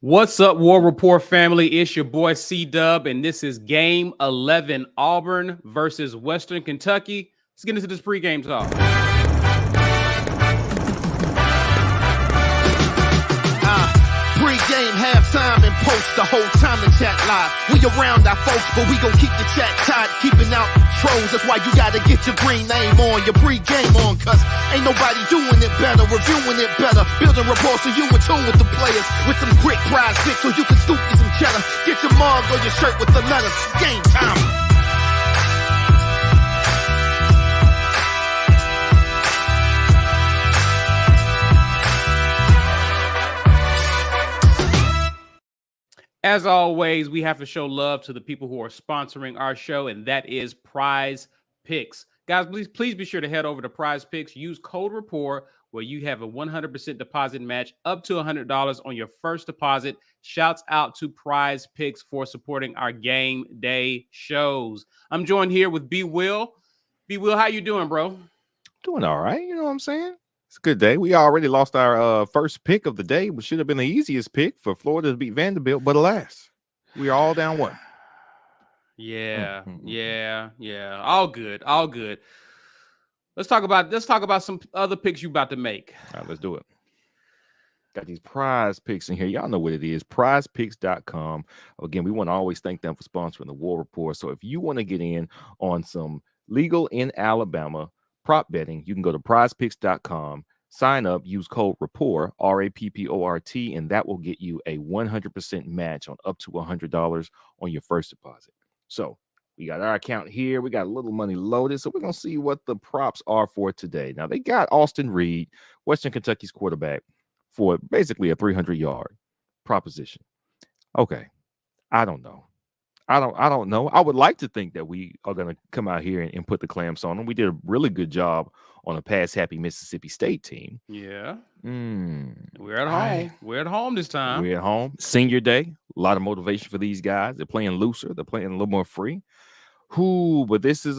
What's up, War Report family? It's your boy C-Dub, and this is Game 11, Auburn versus Western Kentucky. Let's get into this pregame talk. Pregame, halftime, and post the whole time the chat live. We around our folks, but we gon' keep the chat tight, keeping out trolls. That's why you gotta get your green name on, your pregame on, cause ain't nobody doing it better, reviewing it better, building rapport so you in tune with the players, with some quick prize picks so you can scoop you some cheddar. Get your mug or your shirt with the letters. Game time. As always, we have to show love to the people who are sponsoring our show, and that is PrizePicks. Guys, please be sure to head over to PrizePicks. Use code RAPPORT where you have a 100% deposit match up to $100 on your first deposit. Shouts out to PrizePicks for supporting our game day shows. I'm joined here with B. Will. B. Will, how you doing, bro? Doing all right. You know what I'm saying? It's a good day. We already lost our first pick of the day, which should have been the easiest pick for Florida to beat Vanderbilt, but alas, we are all down one. Yeah. All good. Let's talk about some other picks you about to make. All right, let's do it. Got these prize picks in here. Y'all know what it is. PrizePicks.com. Again, we want to always thank them for sponsoring the War Report. So if you want to get in on some legal in Alabama prop betting, you can go to PrizePicks.com, sign up, use code RAPPORT, RAPPORT, and that will get you a 100% match on up to $100 on your first deposit. So we got our account here. We got a little money loaded, so we're going to see what the props are for today. Now, they got Austin Reed, Western Kentucky's quarterback, for basically a 300-yard proposition. Okay, I don't know. I don't know. I would like to think that we are going to come out here and put the clamps on them. We did a really good job on a pass-happy Mississippi State team. Yeah. We're at home. We're at home this time. We're at home. Senior day. A lot of motivation for these guys. They're playing looser. They're playing a little more free. But this is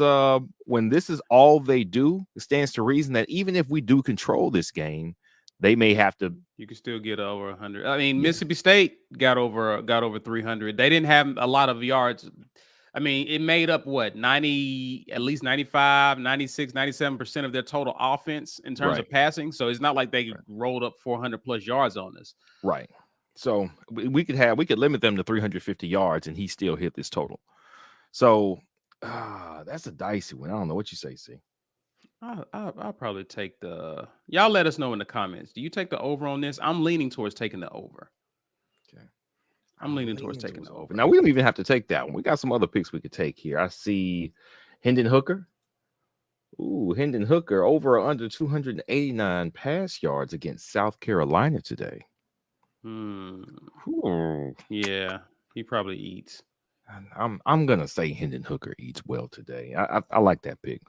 when this is all they do, it stands to reason that even if we do control this game, they may have to. You can still get over 100. I mean, Mississippi State got over 300. They didn't have a lot of yards. I mean, it made up what, 90, at least 95, 96, 97% of their total offense in terms of passing. So it's not like they rolled up 400 plus yards on us. Right. So we could limit them to 350 yards and he still hit this total. So that's a dicey one. I don't know what you say, C. I'll probably take the. Y'all let us know in the comments. Do you take the over on this? I'm leaning towards taking the over. Okay. I'm leaning towards taking the over. Now, we don't even have to take that one. We got some other picks we could take here. I see Hendon Hooker. Ooh, Hendon Hooker over or under 289 pass yards against South Carolina today. Yeah, he probably eats. I'm gonna say Hendon Hooker eats well today. I like that pick.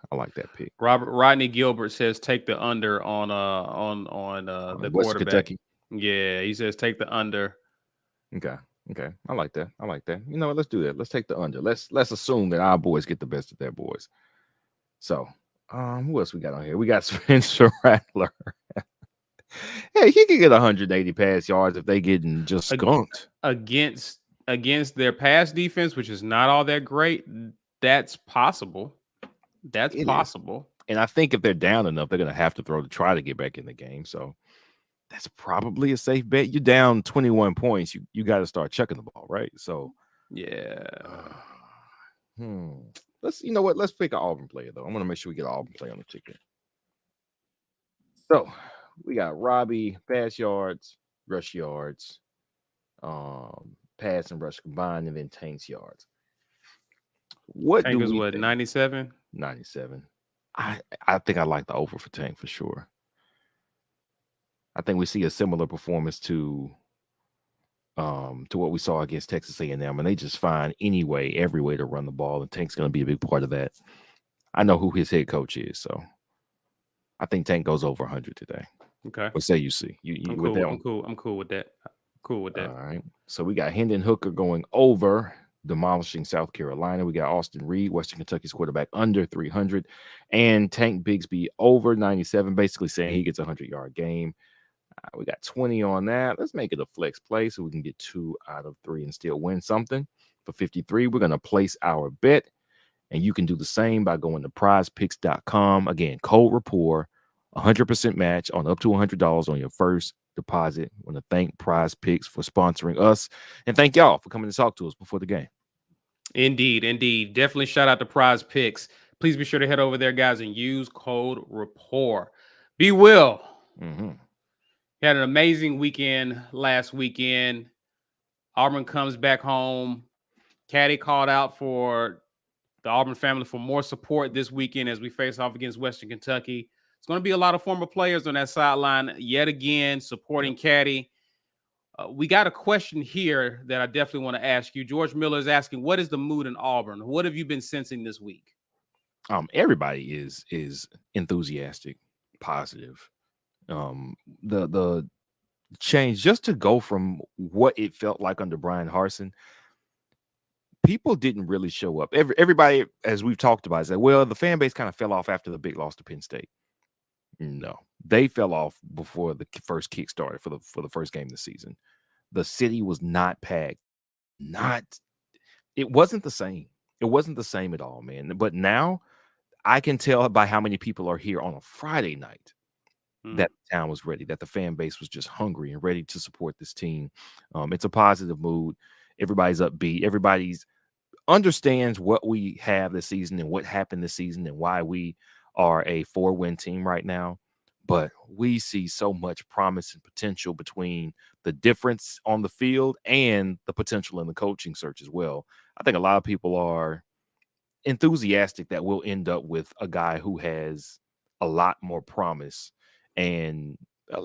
Rodney Gilbert says take the under on the West quarterback. Kentucky. Yeah, he says take the under. Okay. I like that. You know what? Let's do that. Let's take the under. Let's assume that our boys get the best of their boys. So, who else we got on here? We got Spencer Rattler. Hey, he could get 180 pass yards if they getting just skunked against their pass defense, which is not all that great. That's possible. That's possible. And I think if they're down enough, they're going to have to throw to try to get back in the game. So that's probably a safe bet. You're down 21 points. You got to start chucking the ball, right? So yeah. You know what? Let's pick an Auburn player though. I want to make sure we get an Auburn player on the ticket. So we got Robbie, pass yards, rush yards, pass and rush combined, and then Tank's yards. Tank is what, 97? 97. I think I like the over for Tank for sure. I think we see a similar performance to what we saw against Texas A&M, and they just find every way to run the ball, and Tank's going to be a big part of that. I know who his head coach is, so I think Tank goes over 100 today. Okay. What say you, see? I'm cool with that. All right. So we got Hendon Hooker going over, demolishing South Carolina. We got Austin Reed, Western Kentucky's quarterback, under 300, and Tank Bigsby over 97, basically saying he gets a 100-yard game. We got 20 on that. Let's make it a flex play so we can get 2 out of 3 and still win something. For 53, we're going to place our bet, and you can do the same by going to prizepicks.com. Again, code rapport, 100% match on up to $100 on your first deposit. I want to thank PrizePicks for sponsoring us, and thank y'all for coming to talk to us before the game. Indeed, indeed. Definitely shout out to PrizePicks. Please be sure to head over there, guys, and use code rapport. Be Will. Had an amazing weekend last weekend. Auburn comes back home. Caddy called out for the Auburn family for more support this weekend as we face off against Western Kentucky. It's going to be a lot of former players on that sideline yet again supporting Caddy. We got a question here that I definitely want to ask you. George Miller is asking, what is the mood in Auburn? What have you been sensing this week? Everybody is enthusiastic, positive. The change just to go from what it felt like under Brian Harsin, people didn't really show up. Everybody, as we've talked about, said, well, the fan base kind of fell off after the big loss to Penn State. No, they fell off before the first kick started for the first game of the season. The city was not packed. It wasn't the same. It wasn't the same at all, man. But now I can tell by how many people are here on a Friday night that the town was ready, that the fan base was just hungry and ready to support this team. It's a positive mood. Everybody's upbeat. Everybody's understands what we have this season and what happened this season and why we are a 4-win team right now. But we see so much promise and potential between the difference on the field and the potential in the coaching search as well. I think a lot of people are enthusiastic that we'll end up with a guy who has a lot more promise and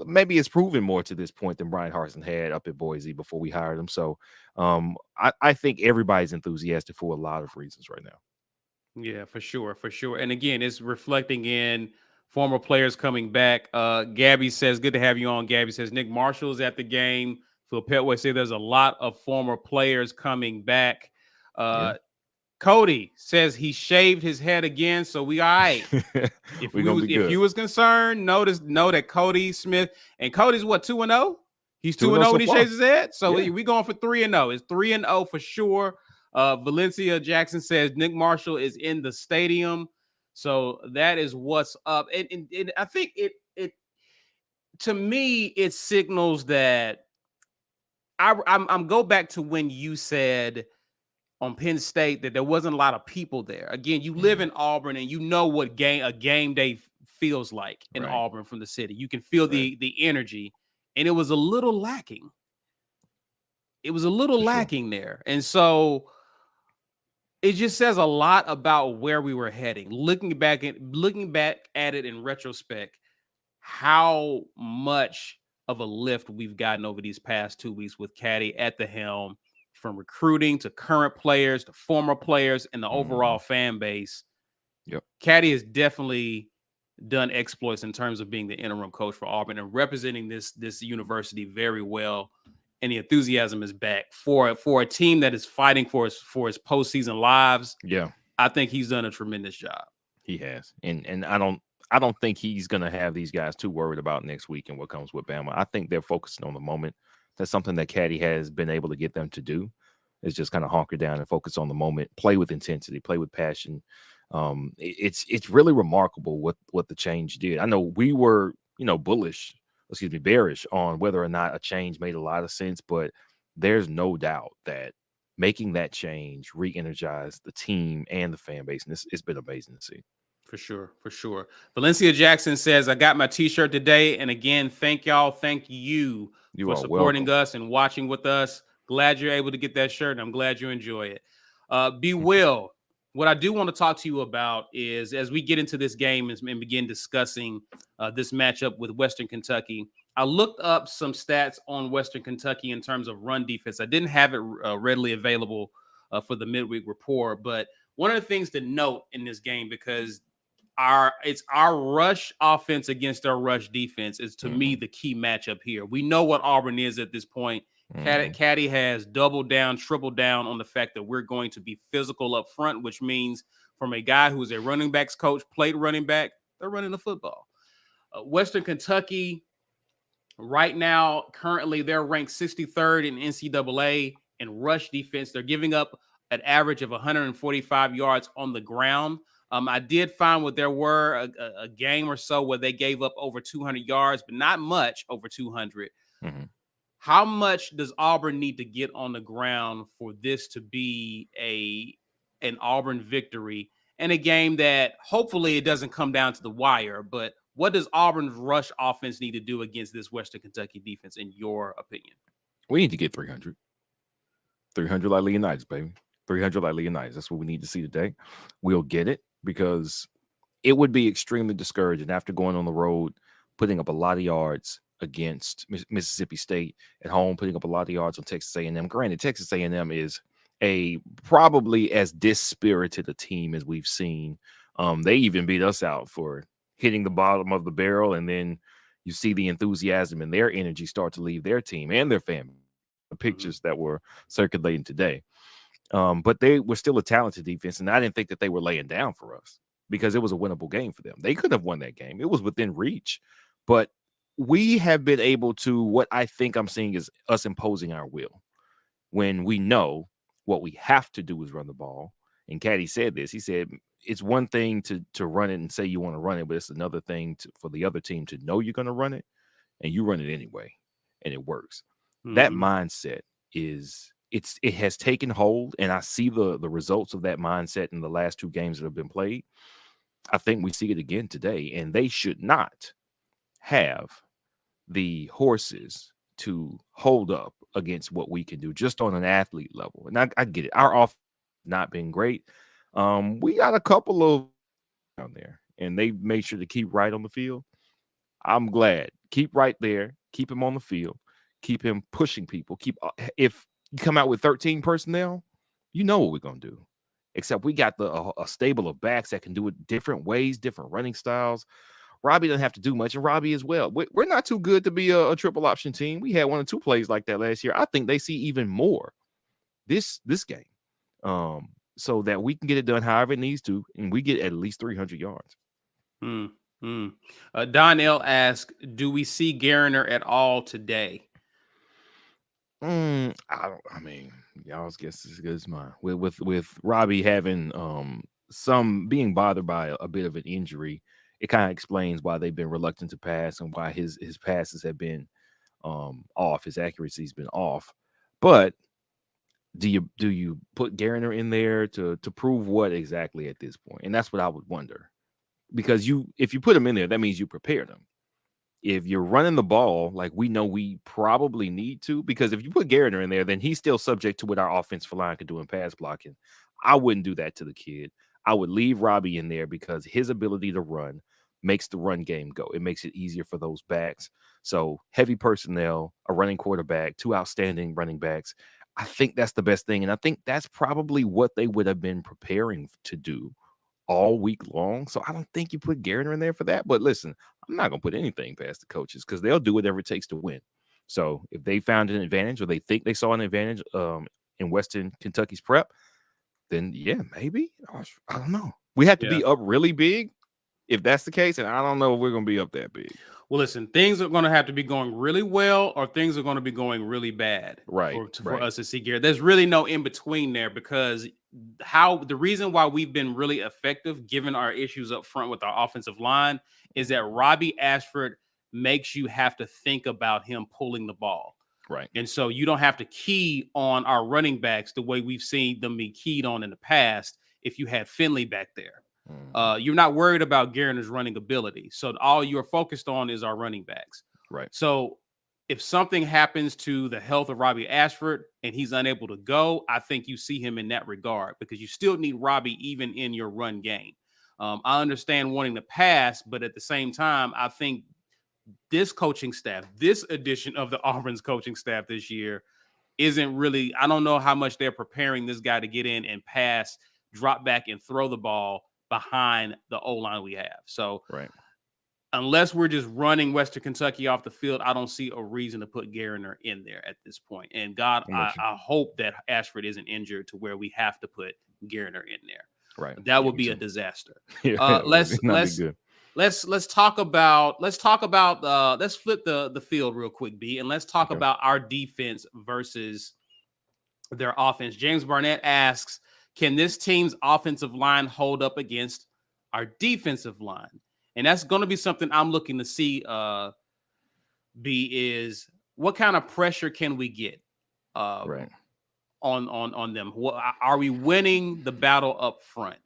maybe it's proven more to this point than Brian Harsin had up at Boise before we hired him. So I think everybody's enthusiastic for a lot of reasons right now. Yeah, for sure. For sure. And again, it's reflecting in former players coming back. Gabby says, good to have you on. Gabby says, Nick Marshall's at the game. Phil Petway said there's a lot of former players coming back. Cody says he shaved his head again, so we all right. If you was concerned, know that Cody Smith, and Cody's what, 2-0? He's 2-0 when he shaves his head. So we going for 3-0. It's 3-0 for sure. Valencia Jackson says Nick Marshall is in the stadium. So that is what's up. And I think it to me, it signals that I'm go back to when you said on Penn State that there wasn't a lot of people there. Again, you live in Auburn and you know what a game day feels like in Auburn from the city. You can feel the energy, and it was a little lacking. It was a little lacking there. And so it just says a lot about where we were heading. Looking back at it in retrospect, how much of a lift we've gotten over these past 2 weeks with Caddy at the helm, from recruiting to current players to former players and the overall fan base. Caddy has definitely done exploits in terms of being the interim coach for Auburn and representing this university very well. And the enthusiasm is back for a team that is fighting for its postseason lives. I think he's done a tremendous job. He has, and I don't think he's going to have these guys too worried about next week and what comes with Bama. I think they're focusing on the moment. That's something that Caddy has been able to get them to do, is just kind of hunker down and focus on the moment, play with intensity, play with passion. It's really remarkable what the change did. I know we were, bearish on whether or not a change made a lot of sense, but there's no doubt that making that change re-energized the team and the fan base, and it's been amazing to see. For sure. Valencia Jackson says, I got my t-shirt today. And again, thank y'all. Thank you for supporting us and watching with us. Glad you're able to get that shirt, and I'm glad you enjoy it. Be Will, what I do want to talk to you about is, as we get into this game and begin discussing this matchup with Western Kentucky, I looked up some stats on Western Kentucky in terms of run defense. I didn't have it readily available for the midweek report, but one of the things to note in this game, because it's our rush offense against our rush defense, is to me the key matchup here. We know what Auburn is at this point. Caddy has doubled down, tripled down on the fact that we're going to be physical up front, which means from a guy who is a running backs coach, played running back, they're running the football. Western Kentucky Right now, currently, they're ranked 63rd in NCAA in rush defense. They're giving up an average of 145 yards on the ground. I did find where there were a game or so where they gave up over 200 yards, but not much over 200. Mm-hmm. How much does Auburn need to get on the ground for this to be an Auburn victory and a game that hopefully it doesn't come down to the wire? But what does Auburn's rush offense need to do against this Western Kentucky defense, in your opinion? We need to get 300. 300 like Leonidas, baby. 300 like Leonidas. That's what we need to see today. We'll get it because it would be extremely discouraging after going on the road, putting up a lot of yards against Mississippi State at home, putting up a lot of yards on Texas A&M. Granted, Texas A&M is probably as dispirited a team as we've seen. They even beat us out for hitting the bottom of the barrel, and then you see the enthusiasm and their energy start to leave their team and their family. The pictures that were circulating today. But they were still a talented defense, and I didn't think that they were laying down for us because it was a winnable game for them. They could have won that game. It was within reach, but we have been able to, what I think I'm seeing is us imposing our will when we know what we have to do is run the ball. And Caddy said this. He said, it's one thing to run it and say you want to run it, but it's another thing for the other team to know you're going to run it, and you run it anyway, and it works. That mindset it has taken hold, and I see the results of that mindset in the last two games that have been played. I think we see it again today, and they should not have the horses to hold up against what we can do just on an athlete level. And I get it. Our offense not been great. We got a couple of down there, and they made sure to keep right on the field. I'm glad. Keep right there. Keep him on the field. Keep him pushing people. If you come out with 13 personnel, you know what we're going to do. Except we got a stable of backs that can do it different ways, different running styles. Robbie doesn't have to do much, and Robbie as well. We're not too good to be a triple option team. We had 1 or 2 plays like that last year. I think they see even more this game, so that we can get it done however it needs to, and we get at least 300 yards. Donnell asked, do we see Garner at all today? I mean, y'all's guess is as good as mine. With Robbie having some being bothered by a bit of an injury, it kind of explains why they've been reluctant to pass and why his passes have been off. His accuracy's been off. But do you put Garner in there to prove what exactly at this point? And that's what I would wonder. Because if you put him in there, that means you prepared him. If you're running the ball like we know we probably need to, because if you put Garner in there, then he's still subject to what our offensive line can do in pass blocking. I wouldn't do that to the kid. I would leave Robbie in there because his ability to run makes the run game go. It makes it easier for those backs. So heavy personnel, a running quarterback, 2 outstanding running backs. I think that's the best thing. And I think that's probably what they would have been preparing to do all week long. So I don't think you put Garner in there for that. But listen, I'm not going to put anything past the coaches because they'll do whatever it takes to win. So if they found an advantage or they think they saw an advantage in Western Kentucky's prep, then yeah, maybe. I don't know. We have to be up really big if that's the case. And I don't know if we're going to be up that big. Well, listen, things are going to have to be going really well or things are going to be going really bad for us to see Garrett. There's really no in between there because the reason why we've been really effective, given our issues up front with our offensive line, is that Robbie Ashford makes you have to think about him pulling the ball. Right. And so you don't have to key on our running backs the way we've seen them be keyed on in the past if you had Finley back there. You're not worried about Garner's running ability. So all you're focused on is our running backs. Right. So if something happens to the health of Robbie Ashford and he's unable to go, I think you see him in that regard because you still need Robbie even in your run game. I understand wanting to pass, but at the same time, I think this coaching staff, this edition of the Auburn's coaching staff this year isn't really, I don't know how much they're preparing this guy to get in and pass, drop back and throw the ball behind the O-line we have. So unless we're just running Western Kentucky off the field, I don't see a reason to put Garner in there at this point. And God, I hope that Ashford isn't injured to where we have to put Garner in there. Right. That would be a disaster. Let's let's talk about let's flip the field real quick, B, and let's talk about our defense versus their offense. James Barnett asks, can this team's offensive line hold up against our defensive line? And that's going to be something I'm looking to see, B, is what kind of pressure can we get on them? What, are we winning the battle up front?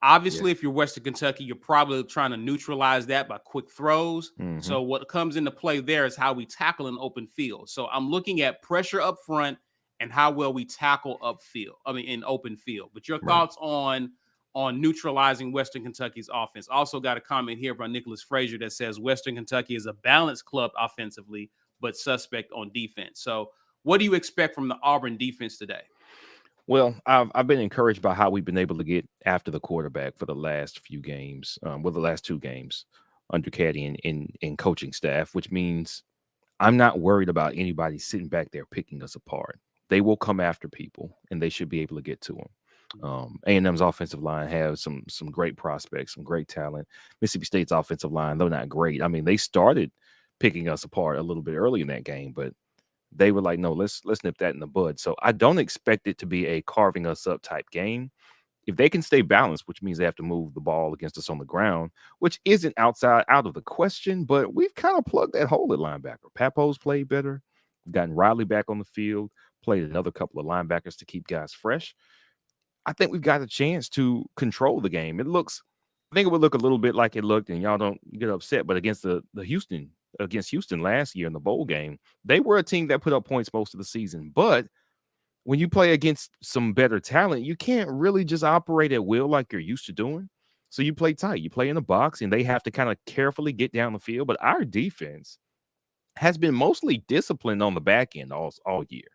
Obviously, if you're Western Kentucky, you're probably trying to neutralize that by quick throws. So what comes into play there is how we tackle an open field. So I'm looking at pressure up front and how well we tackle upfield. I mean, in open field. But your thoughts on neutralizing Western Kentucky's offense? Also got a comment here from Nicholas Frazier that says Western Kentucky is a balanced club offensively, but suspect on defense. So what do you expect from the Auburn defense today? Well, I've been encouraged by how we've been able to get after the quarterback for the last few games, the last 2 games under Caddy and coaching staff, which means I'm not worried about anybody sitting back there picking us apart. They will come after people, and they should be able to get to them. A&M's offensive line has some great prospects, some great talent. Mississippi State's offensive line, though not great. I mean, they started picking us apart a little bit early in that game, but they were like, no, let's nip that in the bud. So I don't expect it to be a carving us up type game. If they can stay balanced, which means they have to move the ball against us on the ground, which isn't out of the question, but we've kind of plugged that hole at linebacker. Papo's played better. We've gotten Riley back on the field, played another couple of linebackers to keep guys fresh. I think we've got a chance to control the game. I think it would look a little bit like it looked, and y'all don't get upset, but against Houston last year in the bowl game, they were a team that put up points most of the season. But when you play against some better talent, you can't really just operate at will like you're used to doing. So you play tight, you play in the box, and they have to kind of carefully get down the field. But our defense has been mostly disciplined on the back end all year.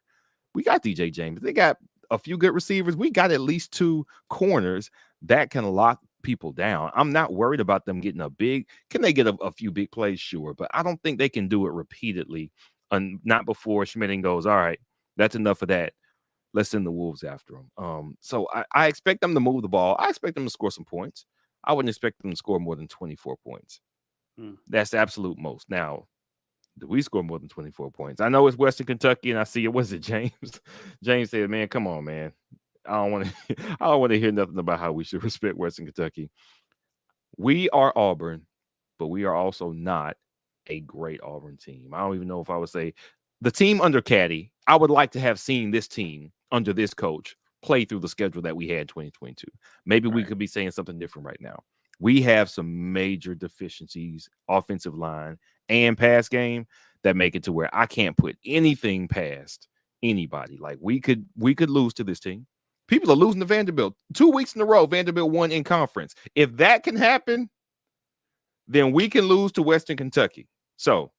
We got DJ James. They got a few good receivers. We got at least 2 corners that can lock people down. I'm not worried about them getting can they get a few big plays? Sure, but I don't think they can do it repeatedly, and not before Schmitting goes, all right, that's enough of that. Let's send the Wolves after them. So I expect them to move the ball. I expect them to score some points. I wouldn't expect them to score more than 24 points. That's the absolute most. Now, do we score more than 24 points? I know it's Western Kentucky, and I see it. Was it James? James said, man, come on, man. I don't want to hear nothing about how we should respect Western Kentucky. We are Auburn, but we are also not a great Auburn team. I don't even know if I would say the team under Caddy. I would like to have seen this team under this coach play through the schedule that we had in 2022. Maybe we could be saying something different right now. We have some major deficiencies, offensive line and pass game, that make it to where I can't put anything past anybody. Like we could lose to this team. People are losing to Vanderbilt 2 weeks in a row. Vanderbilt won in conference. If that can happen, then we can lose to Western Kentucky. So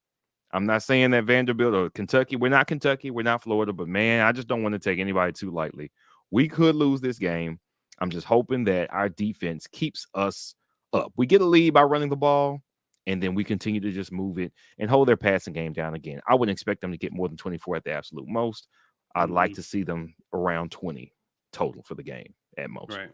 I'm not saying that Vanderbilt or Kentucky, we're not Kentucky, we're not Florida, but man, I just don't want to take anybody too lightly. We could lose this game. I'm just hoping that our defense keeps us up. We get a lead by running the ball, and then we continue to just move it and hold their passing game down again. I wouldn't expect them to get more than 24 at the absolute most. I'd like to see them around 20 total for the game at most. Right.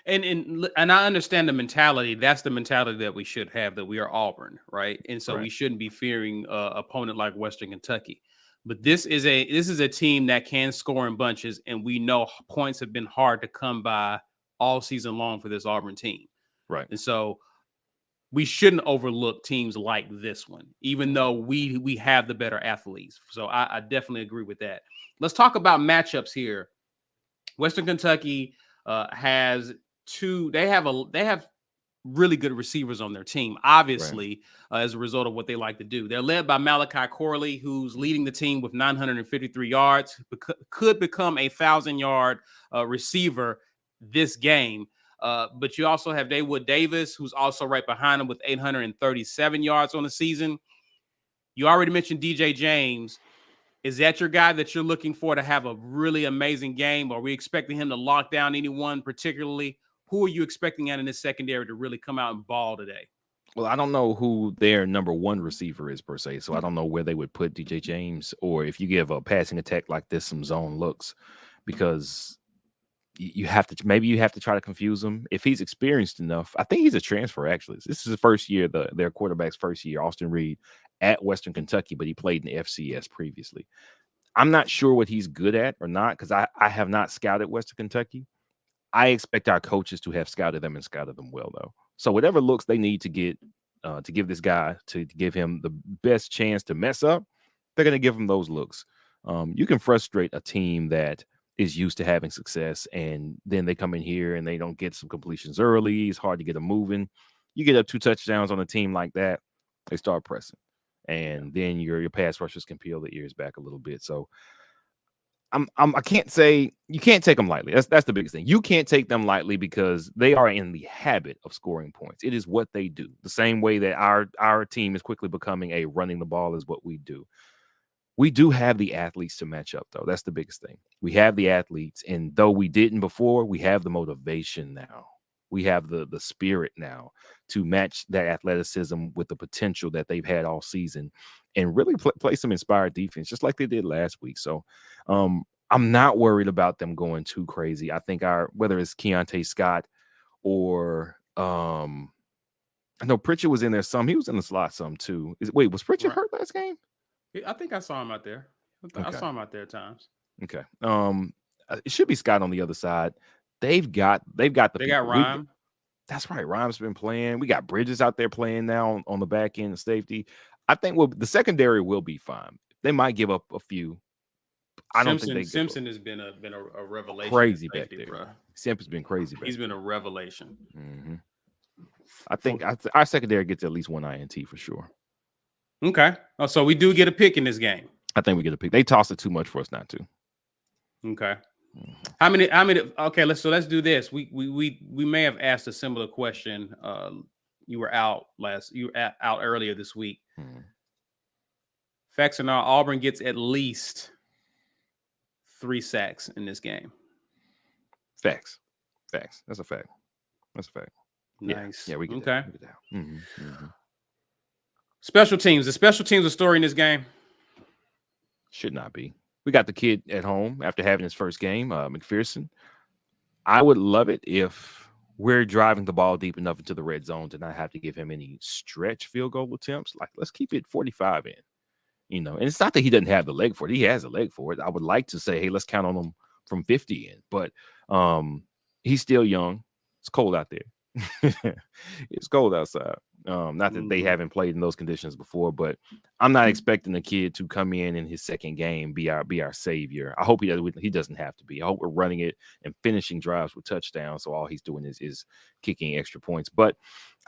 And I understand the mentality. That's the mentality that we should have, that we are Auburn, right? And so we shouldn't be fearing an opponent like Western Kentucky. But this is a team that can score in bunches, and we know points have been hard to come by all season long for this Auburn team. Right. And so we shouldn't overlook teams like this one, even though we have the better athletes. So I definitely agree with that. Let's talk about matchups here. Western Kentucky has they have really good receivers on their team, obviously, as a result of what they like to do. They're led by Malachi Corley, who's leading the team with 953 yards, could become a 1,000-yard receiver this game. But you also have Daywood Davis, who's also right behind him with 837 yards on the season. You already mentioned DJ James. Is that your guy that you're looking for to have a really amazing game? Are we expecting him to lock down anyone particularly? Who are you expecting out in this secondary to really come out and ball today? Well, I don't know who their number one receiver is per se, so I don't know where they would put DJ James, or if you give a passing attack like this some zone looks, because you have to try to confuse him if he's experienced enough. I think he's a transfer, actually. This is his first year, their quarterback's first year, Austin Reed, at Western Kentucky, but he played in the FCS previously. I'm not sure what he's good at or not, because I have not scouted Western Kentucky. I expect our coaches to have scouted them and scouted them well, though. So whatever looks they need to get to give this guy, to give him the best chance to mess up, they're going to give him those looks. You can frustrate a team that is used to having success, and then they come in here and they don't get some completions early. It's hard to get them moving. You get up 2 touchdowns on a team like that, they start pressing, and then your pass rushers can peel the ears back a little bit. So I can't say you can't take them lightly. That's the biggest thing. You can't take them lightly because they are in the habit of scoring points. It is what they do. The same way that our team is quickly becoming a running the ball is what we do. We do have the athletes to match up, though. That's the biggest thing. We have the athletes, and though we didn't before, we have the motivation now. We have the spirit now to match that athleticism with the potential that they've had all season, and really play some inspired defense, just like they did last week. So I'm not worried about them going too crazy. I think whether it's Keontae Scott or I know Pritchard was in there some. He was in the slot some too. Was Pritchard hurt last game? I think I saw him out there. I saw him out there at times. Okay. It should be Scott on the other side. They got Rhyme. That's right. Rhyme's been playing. We got Bridges out there playing now on the back end of safety. I think the secondary will be fine. They might give up a few. I don't think Simpson has been a revelation. Crazy back there, bro. Simpson's been crazy. He's been a revelation. Mm-hmm. I think our secondary gets at least one INT for sure. Okay. Oh, so we do get a pick in this game. I think we get a pick. They tossed it too much for us not to. Okay. How many? Okay, let's do this. We may have asked a similar question. You were out earlier this week. Facts or not, Auburn gets at least 3 sacks in this game. Facts. That's a fact. Nice. Yeah, we get okay. That. Special teams. The special teams a story in this game? Should not be. We got the kid at home after having his first game, McPherson. I would love it if we're driving the ball deep enough into the red zone to not have to give him any stretch field goal attempts. Like, let's keep it 45 in. And it's not that he doesn't have the leg for it. He has a leg for it. I would like to say, hey, let's count on him from 50 in. But he's still young. It's cold out there. It's cold outside. Not that they haven't played in those conditions before, but I'm not expecting the kid to come in his second game be our savior. I hope he doesn't have to be. I hope we're running it and finishing drives with touchdowns, so all he's doing is kicking extra points. But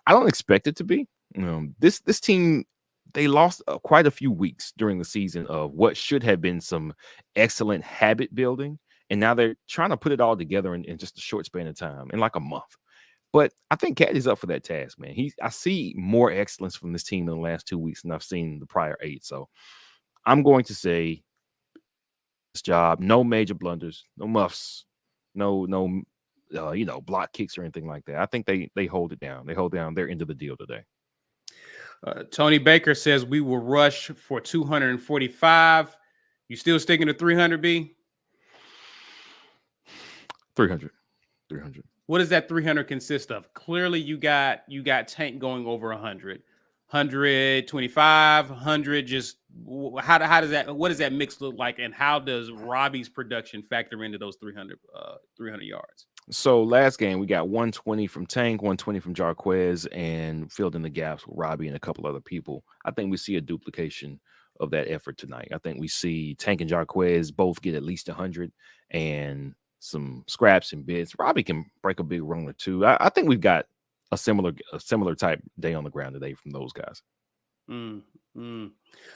I don't expect it to be. This team, they lost quite a few weeks during the season of what should have been some excellent habit building, and now they're trying to put it all together in just a short span of time, in like a month. But I think Cat is up for that task, man. I see more excellence from this team in the last 2 weeks than I've seen the prior 8. So I'm going to say this job, no major blunders, no muffs, no block kicks or anything like that. I think they hold it down. They hold down their end of the deal today. Tony Baker says we will rush for 245. You still sticking to 300, B? 300. What does that 300 consist of? Clearly, you got Tank going over 100, 125, 100. Just how does that? What does that mix look like? And how does Robbie's production factor into those 300 yards? So last game we got 120 from Tank, 120 from Jarquez, and filled in the gaps with Robbie and a couple other people. I think we see a duplication of that effort tonight. I think we see Tank and Jarquez both get at least 100 and some scraps and bits. Robbie can break a big run or two. I think we've got a similar type day on the ground today from those guys.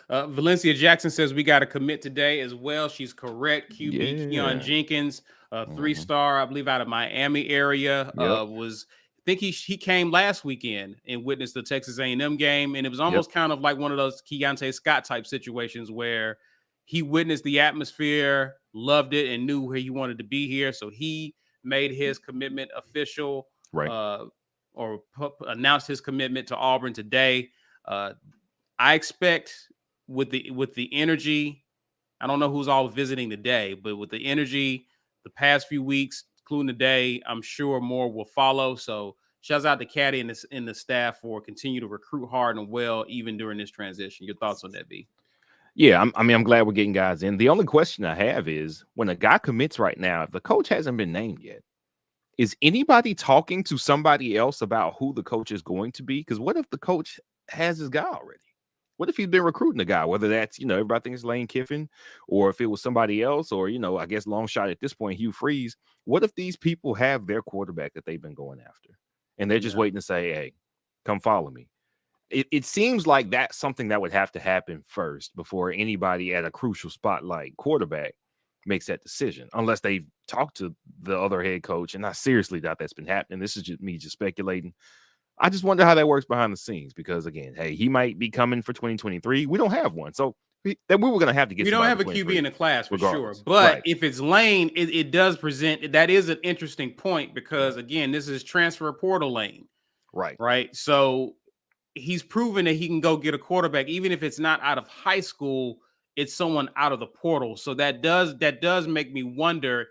Valencia Jackson says we got to commit today as well. She's correct. QB Keon Jenkins, 3-star, I believe, out of Miami area. I think he came last weekend and witnessed the Texas A&M game, and it was almost kind of like one of those Keontae Scott type situations where he witnessed the atmosphere, loved it, and knew where he wanted to be here. So he made his commitment official, or announced his commitment to Auburn today. I expect with the energy, I don't know who's all visiting today, but with the energy the past few weeks, including today. I'm sure more will follow. So shouts out to Caddy and the staff for continue to recruit hard and well, even during this transition. Your thoughts on that, B? Yeah, I'm glad we're getting guys in. The only question I have is when a guy commits right now, if the coach hasn't been named yet, is anybody talking to somebody else about who the coach is going to be? Because what if the coach has his guy already? What if he's been recruiting the guy, whether that's, everybody thinks it's Lane Kiffin, or if it was somebody else, or, I guess long shot at this point, Hugh Freeze. What if these people have their quarterback that they've been going after and they're just waiting to say, hey, come follow me? It seems like that's something that would have to happen first before anybody at a crucial spot like quarterback makes that decision, unless they've talked to the other head coach. And I seriously doubt that's been happening. This is just me speculating. I just wonder how that works behind the scenes because, again, hey, he might be coming for 2023. We don't have one. So then we were going to have to get. We don't have a QB in the class for regardless. Sure. But right. If it's Lane, it does present. That is an interesting point because, again, this is transfer portal Lane. Right. Right. So he's proven that he can go get a quarterback, even if it's not out of high school, it's someone out of the portal. So that does make me wonder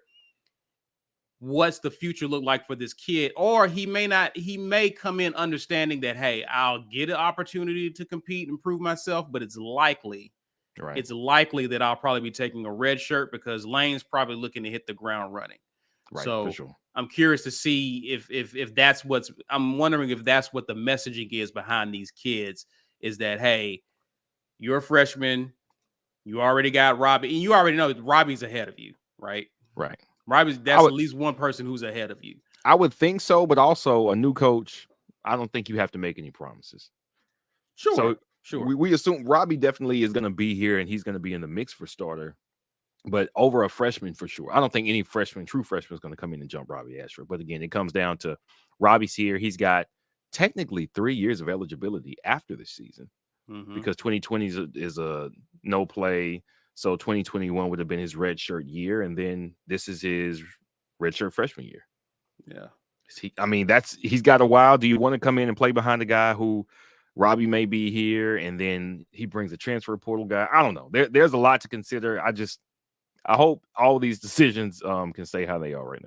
what's the future look like for this kid. Or he may come in understanding that, hey, I'll get an opportunity to compete and prove myself, but it's likely that I'll probably be taking a red shirt because Lane's probably looking to hit the ground running. Right, so for sure. I'm curious to see if that's I'm wondering if that's what the messaging is behind these kids is that, hey, you're a freshman, you already got Robbie, and you already know Robbie's ahead of you, right? Right. Robbie's at least one person who's ahead of you. I would think so, but also a new coach, I don't think you have to make any promises. Sure. We assume Robbie definitely is going to be here and he's going to be in the mix for starter. But over a freshman for sure. I don't think any true freshman is going to come in and jump Robbie Ashford. But again, it comes down to Robbie's here. He's got technically 3 years of eligibility after this season because 2020 is a no play. So 2021 would have been his red shirt year. And then this is his red shirt freshman year. Yeah. He's got a while. Do you want to come in and play behind a guy who Robbie may be here and then he brings a transfer portal guy? I don't know. There's a lot to consider. I hope all these decisions can stay how they are right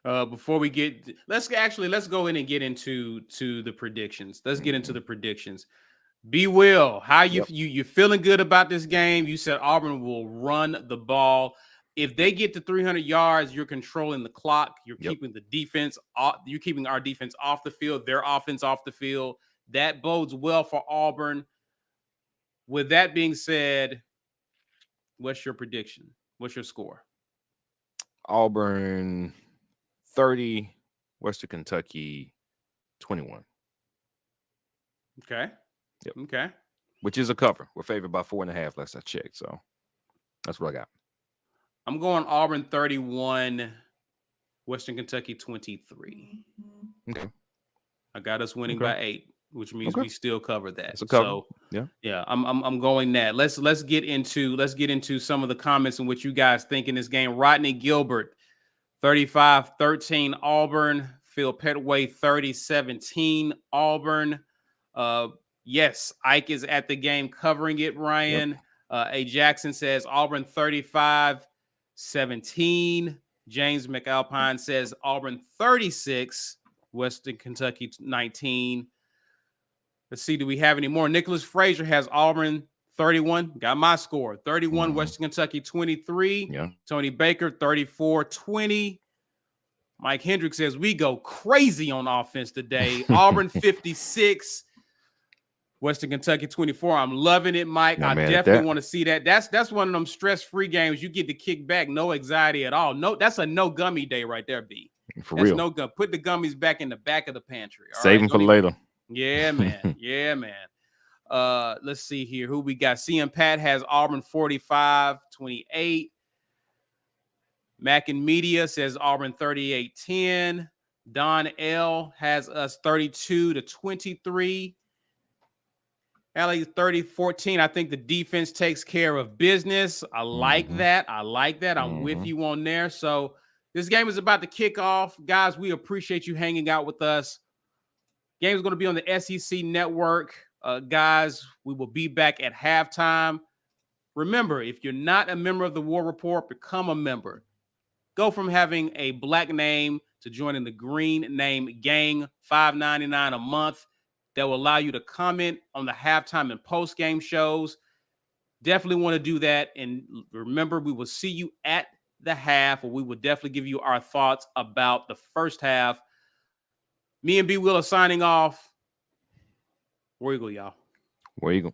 now. Before we get, let's go in and get into the predictions. Let's get into the predictions. B. Will, how you feeling good about this game? You said Auburn will run the ball. If they get to 300 yards, you're controlling the clock. You're keeping the defense. You're keeping our defense off the field. Their offense off the field. That bodes well for Auburn. With that being said, what's your prediction? What's your score? Auburn 30, Western Kentucky 21. Okay. Yep. Okay. Which is a cover. We're favored by 4.5 last I checked. So that's what I got. I'm going Auburn 31, Western Kentucky 23. Okay. I got us winning by 8, which means we still cover that. It's a cover. So yeah, I'm going that. Let's get into some of the comments in which you guys think in this game. Rodney Gilbert, 35-13 Auburn. Phil Petway, 30-17 Auburn. Yes, Ike is at the game covering it, Ryan. A. Jackson says Auburn 35-17. James McAlpine says Auburn 36, Western Kentucky 19. Let's see, do we have any more? Nicholas Frazier has Auburn 31. Got my score. 31, Western Kentucky 23. Yeah. Tony Baker 34-20. Mike Hendricks says we go crazy on offense today. Auburn 56. Western Kentucky 24. I'm loving it, Mike. I definitely want to see that. That's one of them stress-free games. You get to kick back, no anxiety at all. No, that's a no gummy day right there, B. For real. No gum. Put the gummies back in the back of the pantry. Save them for later. Yeah, man. Yeah, man. Let's see here. Who we got? CM Pat has Auburn 45-28. Mac and Media says Auburn 38-10. Don L has us 32-23. Allie 30-14. I think the defense takes care of business. I like that. I'm with you on there. So this game is about to kick off. Guys, we appreciate you hanging out with us. Game is going to be on the SEC network. Guys, we will be back at halftime. Remember, if you're not a member of the War Report, become a member. Go from having a black name to joining the green name gang, $5.99 a month. That will allow you to comment on the halftime and post-game shows. Definitely want to do that. And remember, we will see you at the half, or we will definitely give you our thoughts about the first half. Me and B Will are signing off. Where you go, y'all? Where you go?